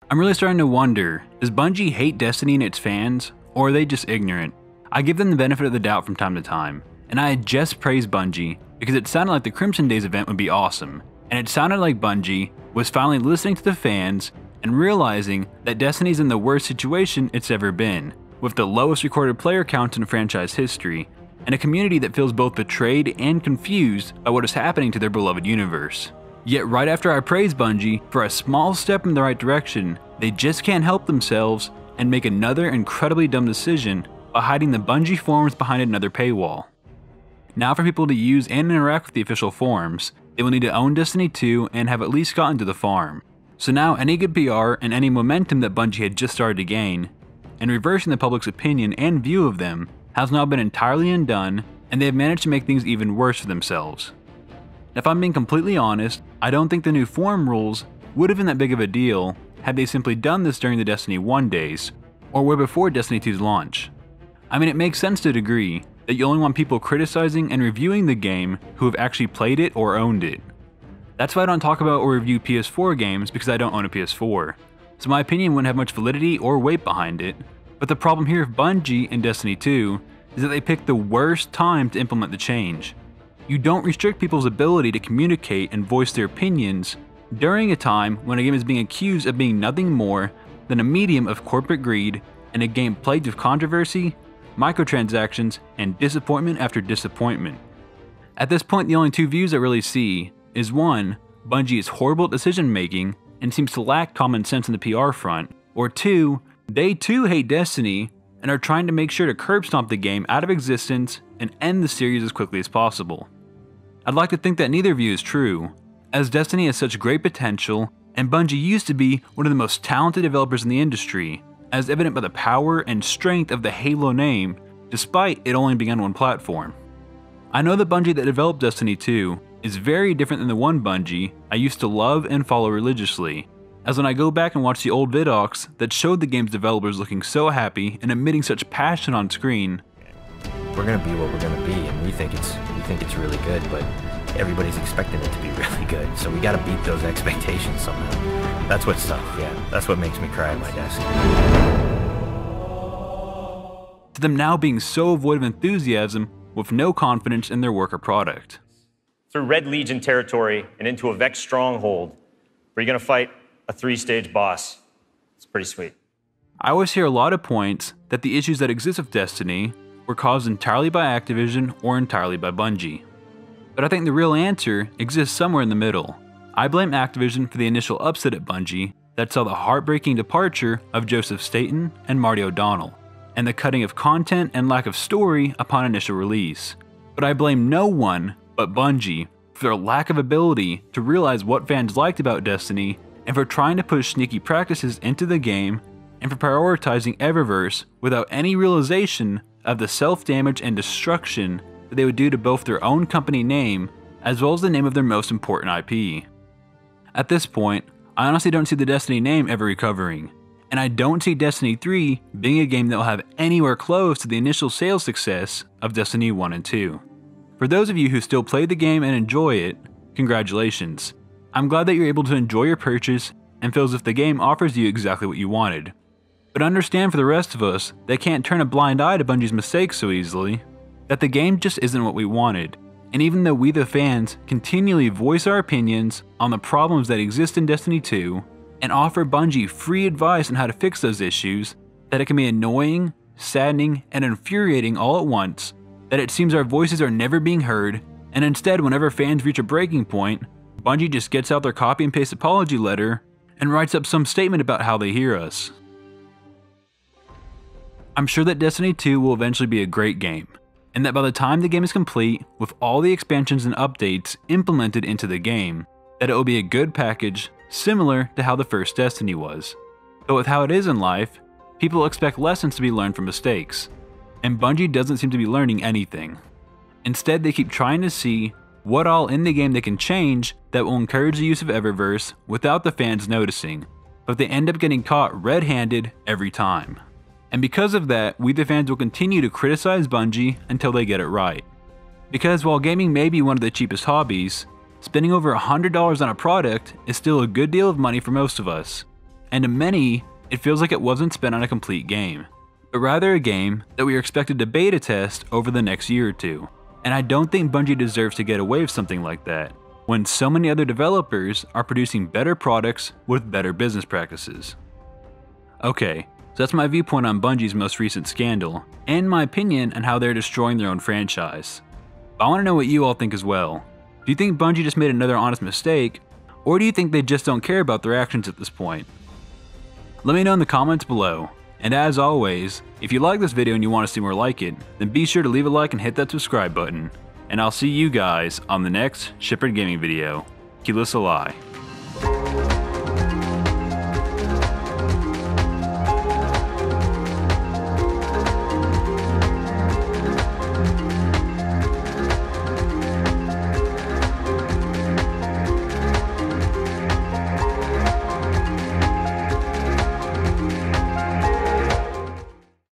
I'm really starting to wonder, does Bungie hate Destiny and its fans, or are they just ignorant? I give them the benefit of the doubt from time to time, and I had just praised Bungie because it sounded like the Crimson Days event would be awesome, and it sounded like Bungie was finally listening to the fans and realizing that Destiny's in the worst situation it's ever been, with the lowest recorded player count in franchise history, and a community that feels both betrayed and confused by what is happening to their beloved universe. Yet right after I praise Bungie for a small step in the right direction, they just can't help themselves and make another incredibly dumb decision by hiding the Bungie forums behind another paywall. Now for people to use and interact with the official forums, they will need to own Destiny 2 and have at least gotten to the farm. So now any good PR and any momentum that Bungie had just started to gain, and reversing the public's opinion and view of them, has now been entirely undone, and they have managed to make things even worse for themselves. If I'm being completely honest, I don't think the new forum rules would have been that big of a deal had they simply done this during the Destiny 1 days, or way before Destiny 2's launch. I mean, it makes sense to a degree that you only want people criticizing and reviewing the game who have actually played it or owned it. That's why I don't talk about or review PS4 games, because I don't own a PS4, so my opinion wouldn't have much validity or weight behind it. But the problem here with Bungie and Destiny 2 is that they picked the worst time to implement the change. You don't restrict people's ability to communicate and voice their opinions during a time when a game is being accused of being nothing more than a medium of corporate greed and a game plagued with controversy, microtransactions, and disappointment after disappointment. At this point, the only two views I really see is 1, Bungie is horrible at decision making and seems to lack common sense in the PR front, or 2, they too hate Destiny and are trying to make sure to curb stomp the game out of existence and end the series as quickly as possible. I'd like to think that neither view is true, as Destiny has such great potential, and Bungie used to be one of the most talented developers in the industry, as evident by the power and strength of the Halo name, despite it only being on one platform. I know the Bungie that developed Destiny 2 is very different than the one Bungie I used to love and follow religiously, as when I go back and watch the old vidocs that showed the game's developers looking so happy and emitting such passion on screen. We're gonna be what we're gonna be, and we think it's really good, but everybody's expecting it to be really good, so we gotta beat those expectations somehow. That's what's tough, yeah. That's what makes me cry at my desk. To them now being so void of enthusiasm with no confidence in their work or product. Through Red Legion territory and into a Vex stronghold, where you're gonna fight a 3-stage boss. It's pretty sweet. I always hear a lot of points that the issues that exist with Destiny were caused entirely by Activision or entirely by Bungie. But I think the real answer exists somewhere in the middle. I blame Activision for the initial upset at Bungie that saw the heartbreaking departure of Joseph Staten and Marty O'Donnell, and the cutting of content and lack of story upon initial release. But I blame no one but Bungie for their lack of ability to realize what fans liked about Destiny, and for trying to push sneaky practices into the game, and for prioritizing Eververse without any realization of the self-damage and destruction that they would do to both their own company name as well as the name of their most important IP. At this point, I honestly don't see the Destiny name ever recovering, and I don't see Destiny 3 being a game that will have anywhere close to the initial sales success of Destiny 1 and 2. For those of you who still play the game and enjoy it, congratulations. I'm glad that you're able to enjoy your purchase and feel as if the game offers you exactly what you wanted. But understand for the rest of us that can't turn a blind eye to Bungie's mistakes so easily, that the game just isn't what we wanted. And even though we the fans continually voice our opinions on the problems that exist in Destiny 2, and offer Bungie free advice on how to fix those issues, that it can be annoying, saddening, and infuriating all at once, that it seems our voices are never being heard, and instead whenever fans reach a breaking point, Bungie just gets out their copy and paste apology letter and writes up some statement about how they hear us. I'm sure that Destiny 2 will eventually be a great game, and that by the time the game is complete, with all the expansions and updates implemented into the game, that it will be a good package similar to how the first Destiny was. But with how it is in life, people expect lessons to be learned from mistakes, and Bungie doesn't seem to be learning anything. Instead, they keep trying to see what all in the game they can change that will encourage the use of Eververse without the fans noticing, but they end up getting caught red-handed every time. And because of that, we the fans will continue to criticize Bungie until they get it right. Because while gaming may be one of the cheapest hobbies, spending over $100 on a product is still a good deal of money for most of us. and to many, it feels like it wasn't spent on a complete game, but rather a game that we are expected to beta test over the next year or two. And I don't think Bungie deserves to get away with something like that, when so many other developers are producing better products with better business practices. Okay, so that's my viewpoint on Bungie's most recent scandal, and my opinion on how they're destroying their own franchise. But I want to know what you all think as well. Do you think Bungie just made another honest mistake, or do you think they just don't care about their actions at this point? Let me know in the comments below. And as always, if you like this video and you want to see more like it, then be sure to leave a like and hit that subscribe button. And I'll see you guys on the next Shipwrecked Gaming video. Kila Salai.